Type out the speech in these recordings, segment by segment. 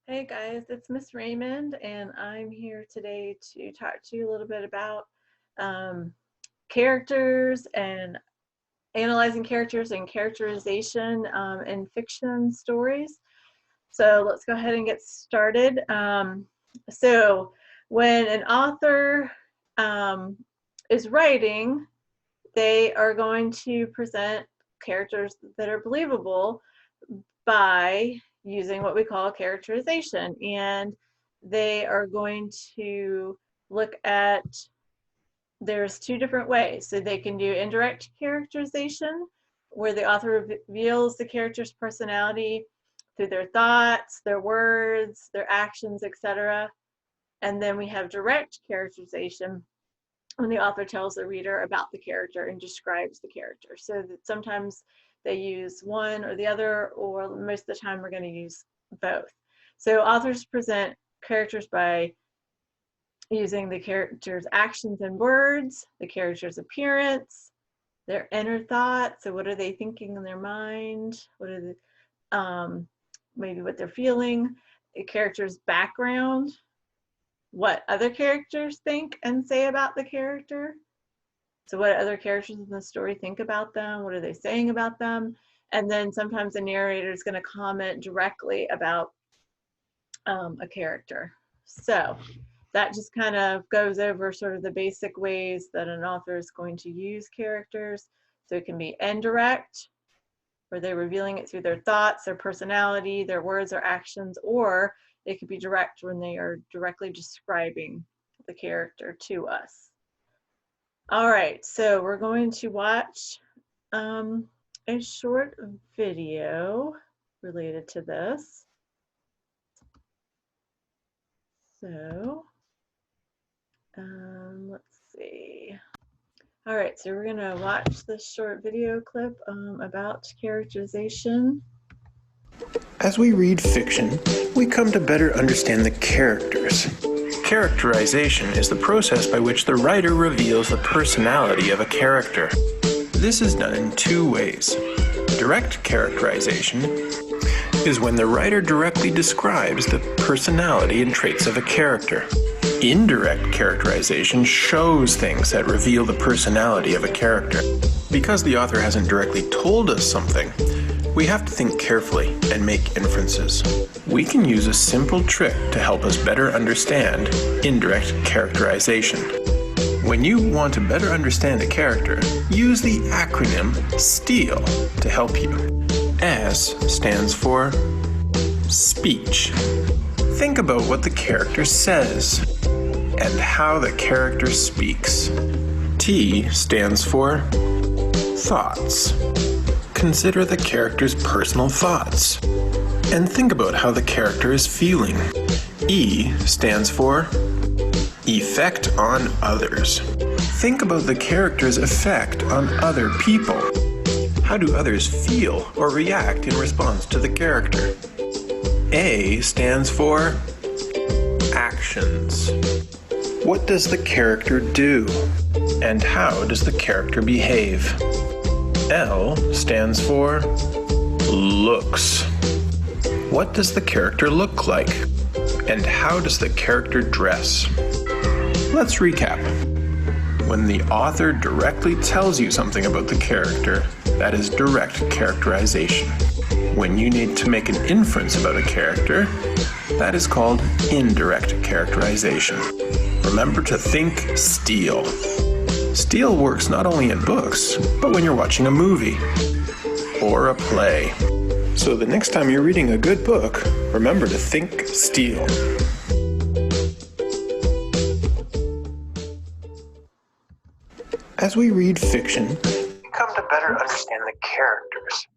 Hey guys, it's Miss Raymond, and I'm here today to talk to you a little bit about um, characters and analyzing characters and characterization in fiction stories. So let's go ahead and get started. So when an author is writing, they are going to present characters that are believable by using what we call characterization. And they are going to look at, there's two different ways. So they can do indirect characterization, where the author reveals the character's personality through their thoughts, their words, their actions, etc. And then we have direct characterization, when the author tells the reader about the character and describes the character. So that sometimes they use one or the other, or most of the time we're going to use both. So authors present characters by using the character's actions and words, the character's appearance, their inner thoughts. So what are they thinking in their mind? What are the, maybe what they're feeling, the character's background, what other characters think and say about the character. So what other characters in the story think about them? What are they saying about them? And then sometimes the narrator is going to comment directly about a character. So that just kind of goes over sort of the basic ways that an author is going to use characters. So it can be indirect, where they're revealing it through their thoughts, their personality, their words or actions, or it could be direct when they are directly describing the character to us. All right, so we're going to watch a short video related to this. So let's see. All right, so we're gonna watch this short video clip about characterization. As we read fiction, we come to better understand the characters. Characterization is the process by which the writer reveals the personality of a character. This is done in two ways. Direct characterization is when the writer directly describes the personality and traits of a character. Indirect characterization shows things that reveal the personality of a character. Because the author hasn't directly told us something, we have to think carefully and make inferences. We can use a simple trick to help us better understand indirect characterization. When you want to better understand a character, use the acronym STEAL to help you. S stands for speech. Think about what the character says and how the character speaks. T stands for thoughts. Consider the character's personal thoughts and think about how the character is feeling. E stands for effect on others. Think about the character's effect on other people. How do others feel or react in response to the character? A stands for actions. What does the character do? And how does the character behave? L stands for looks. What does the character look like? And how does the character dress? Let's recap. When the author directly tells you something about the character, that is direct characterization. When you need to make an inference about a character, that is called indirect characterization. Remember to think STEAL. STEAL works not only in books, but when you're watching a movie or a play. So the next time you're reading a good book, remember to think STEAL. As we read fiction, we come to better understand the characters.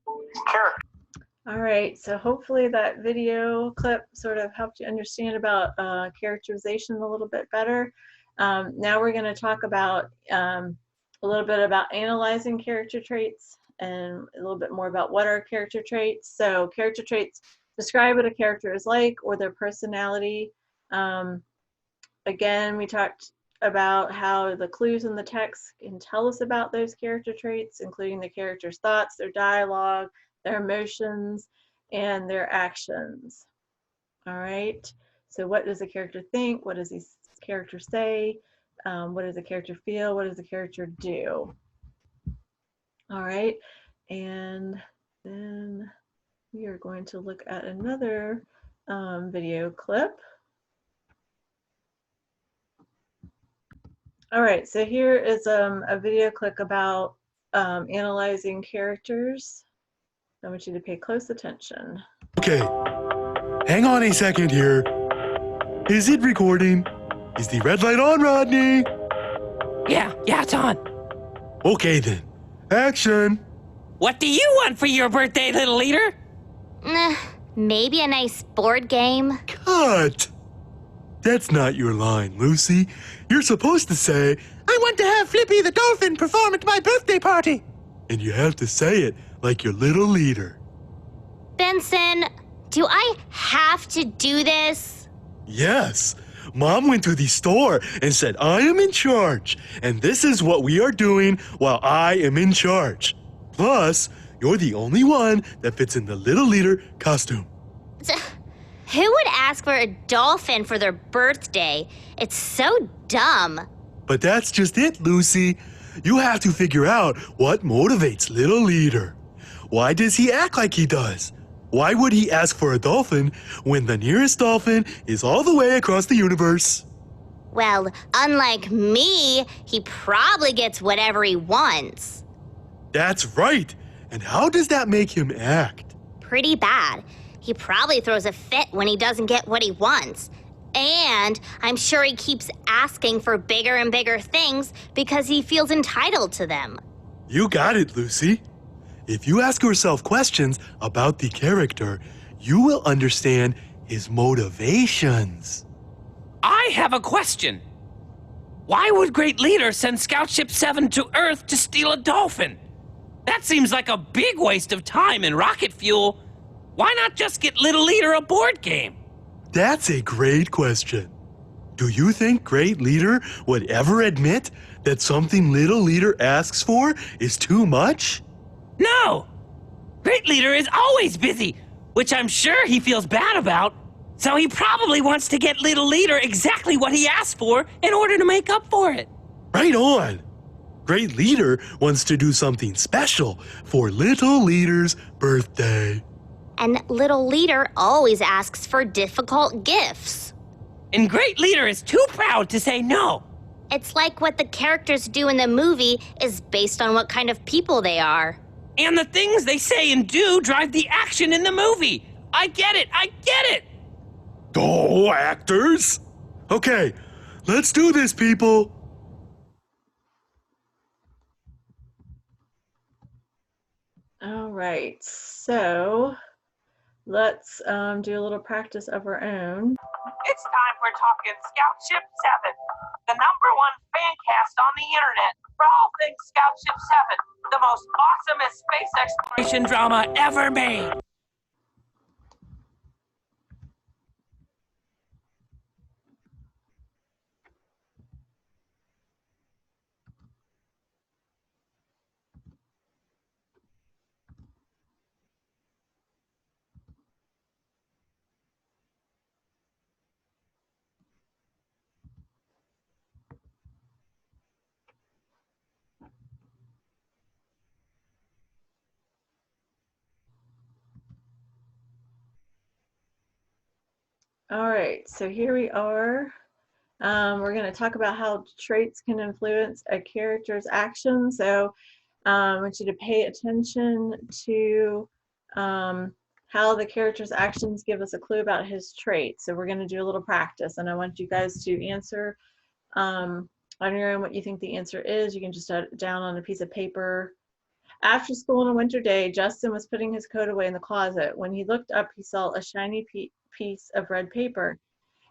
All right, so hopefully that video clip sort of helped you understand about characterization a little bit better. Now we're going to talk about a little bit about analyzing character traits and a little bit more about what are character traits. So character traits describe what a character is like or their personality. Again, we talked about how the clues in the text can tell us about those character traits, including the character's thoughts, their dialogue, their emotions, and their actions. All right. So what does the character think? What does the character say? What does the character feel? What does the character do? All right. And then we are going to look at another video clip. All right, so here is a video clip about analyzing characters. I want you to pay close attention. Okay, hang on a second here. Is it recording? Is the red light on, Rodney? Yeah, it's on. Okay then, action. What do you want for your birthday, little leader? Maybe a nice board game. Cut. That's not your line, Lucy. You're supposed to say, I want to have Flippy the dolphin perform at my birthday party. And you have to say it like your little leader. Benson, do I have to do this? Yes. Mom went to the store and said, I am in charge, and this is what we are doing while I am in charge. Plus, you're the only one that fits in the little leader costume. Who would ask for a dolphin for their birthday? It's so dumb. But that's just it, Lucy. You have to figure out what motivates little leader. Why does he act like he does? Why would he ask for a dolphin when the nearest dolphin is all the way across the universe? Well, unlike me, he probably gets whatever he wants. That's right. And how does that make him act? Pretty bad. He probably throws a fit when he doesn't get what he wants. And I'm sure he keeps asking for bigger and bigger things because he feels entitled to them. You got it, Lucy. If you ask yourself questions about the character, you will understand his motivations. I have a question. Why would Great Leader send Scout Ship 7 to Earth to steal a dolphin? That seems like a big waste of time and rocket fuel. Why not just get Little Leader a board game? That's a great question. Do you think Great Leader would ever admit that something Little Leader asks for is too much? No! Great Leader is always busy, which I'm sure he feels bad about. So he probably wants to get Little Leader exactly what he asked for in order to make up for it. Right on! Great Leader wants to do something special for Little Leader's birthday. And Little Leader always asks for difficult gifts. And Great Leader is too proud to say no. It's like what the characters do in the movie is based on what kind of people they are. And the things they say and do drive the action in the movie. I get it. Oh, actors! Okay, let's do this, people. All right, so let's do a little practice of our own. It's time we're talking Scout Ship 7, the #1 fan cast on the internet for all things Scout Ship 7, the most awesomest space exploration drama ever made. All right, so here we are. We're going to talk about how traits can influence a character's action. So I want you to pay attention to how the character's actions give us a clue about his traits. So we're going to do a little practice, and I want you guys to answer on your own what you think the answer is. You can just jot it down on a piece of paper. After school on a winter day, Justin was putting his coat away in the closet. When he looked up, he saw a shiny piece of red paper.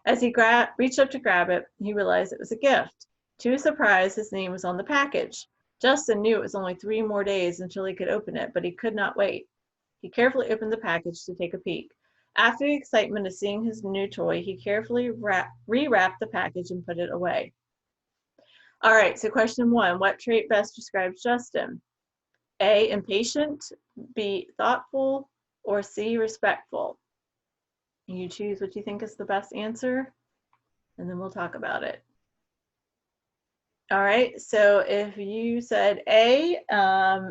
As he reached up to grab it, he realized it was a gift. To his surprise, his name was on the package. Justin knew it was only 3 more days until he could open it, but he could not wait. He carefully opened the package to take a peek. After the excitement of seeing his new toy, he carefully rewrapped the package and put it away. All right, so question 1, what trait best describes Justin? A, impatient, B, thoughtful, or C, respectful? You choose what you think is the best answer, and then we'll talk about it. All right, so if you said A,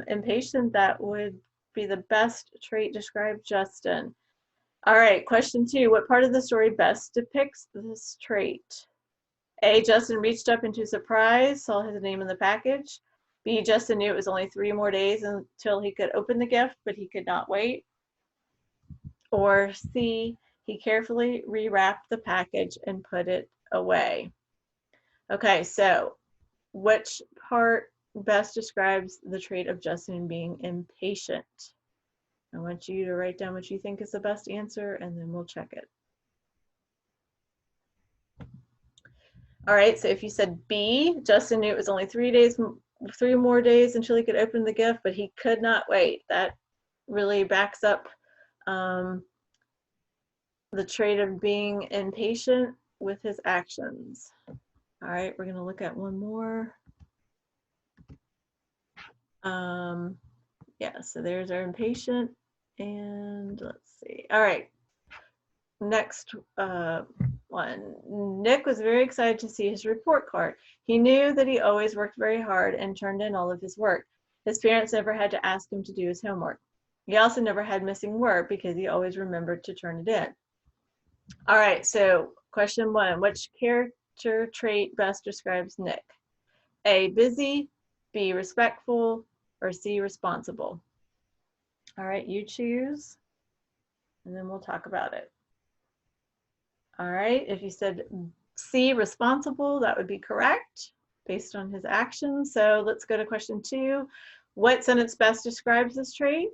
impatient, that would be the best trait describe Justin. All right, question 2, what part of the story best depicts this trait? A, Justin reached up into surprise, saw his name in the package. B, Justin knew it was only 3 more days until he could open the gift, but he could not wait. Or C, he carefully rewrapped the package and put it away. Okay, so which part best describes the trait of Justin being impatient? I want you to write down what you think is the best answer, and then we'll check it. All right, so if you said B, Justin knew it was only 3 more days until he could open the gift, but he could not wait. That really backs up the trait of being impatient with his actions. All right, we're gonna look at one more. Yeah, so there's our impatient, and let's see. All right, next one. Nick was very excited to see his report card. He knew that he always worked very hard and turned in all of his work. His parents never had to ask him to do his homework. He also never had missing work because he always remembered to turn it in. All right, so question 1, which character trait best describes Nick? A, busy, B, respectful, or C, responsible? All right, you choose, and then we'll talk about it. All right, if you said C, responsible, that would be correct based on his actions. So let's go to question 2. What sentence best describes this trait?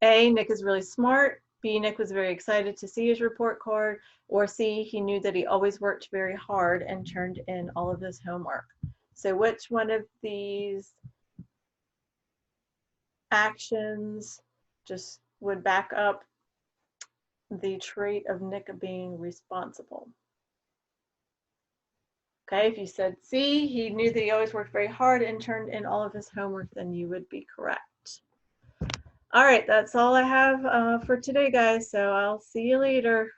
A, Nick is really smart. B, Nick was very excited to see his report card. Or C, he knew that he always worked very hard and turned in all of his homework. So which one of these actions just would back up the trait of Nick being responsible? Okay, if you said C, he knew that he always worked very hard and turned in all of his homework, then you would be correct. All right, that's all I have for today, guys. So I'll see you later.